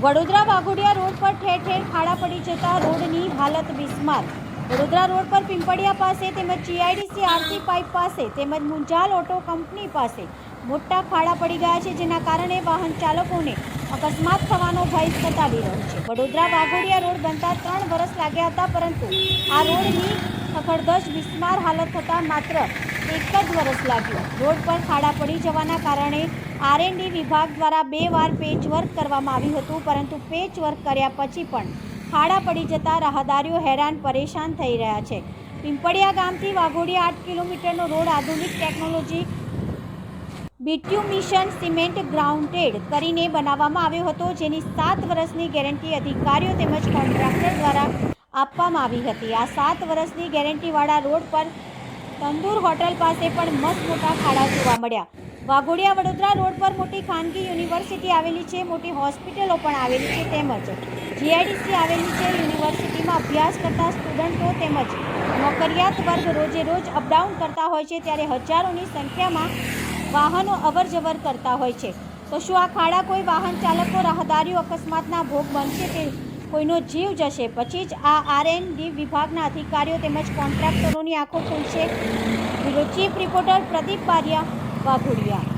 Vadodara Waghodia road પર ઠેર ઠેર ખાડા પડી જતા રોડની હાલત બિસ્માર। વડોદરા રોડ પર પિંપળિયા પાસે તેમજ જીઆઈડીસી આરસી પાઇપ પાસે તેમજ મુંજાલ ઓટો કંપની પાસે મોટા ખાડા પડી ગયા છે, જેના કારણે વાહન ચાલકોને અકસ્માત થવાનો ભય સતાવી રહ્યો છે। વડોદરા વાઘોડિયા રોડ બનતા 3 વર્ષ લાગ્યા હતા, પરંતુ આ રોડની ખખડધજ બિસ્માર હાલત થતાં માત્ર 1 જ વર્ષ લાગ્યું। રોડ પર ખાડા પડી જવાના કારણે આરએનડી વિભાગ દ્વારા 2 વાર પેચવર્ક કરવામાં આવ્યું હતું, પરંતુ પેચવર્ક કર્યા પછી પણ ખાડા પડી જતા રાહદારીઓ હેરાન પરેશાન થઈ રહ્યા છે। પિંપળિયા ગામથી વાઘોડિયા 8 કિલોમીટરનો રોડ આધુનિક ટેકનોલોજી બિટ્યુમિશન સિમેન્ટ ગ્રાઉન્ડેડ કરીને બનાવવામાં આવ્યો હતો, જેની 7 વર્ષની ગેરંટી અધિકારીઓ તેમજ કોન્ટ્રાક્ટર દ્વારા આપવામાં આવી હતી। આ 7 વર્ષની ગેરંટીવાળા રોડ પર તંદૂર હોટલ પાસે પણ મસ્ત મોટા ખાડા જોવા મળ્યા। વાઘોડિયા વડોદરા રોડ પર મોટી ખાનગી યુનિવર્સિટી આવેલી છે, મોટી હોસ્પિટલો પણ આવેલી છે, તેમજ જીઆઈડીસી આવેલી છે। યુનિવર્સિટીમાં અભ્યાસ કરતા સ્ટુડન્ટો તેમજ નોકરિયાત વર્ગ રોજે રોજ અપડાઉન કરતા હોય છે, ત્યારે હજારોની સંખ્યામાં વાહનો અવરજવર કરતા હોય છે। તો શું આ ખાડા કોઈ વાહન ચાલકો રાહદારીઓ અકસ્માતના ભોગ બનશે, તે કોઈનો જીવ જશે પછી જ આ આરએનડી વિભાગના અધિકારીઓ તેમજ કોન્ટ્રાક્ટરોની આંખો ખુલશે? Bureau chief reporter Pradeep Bariya, Waghodia.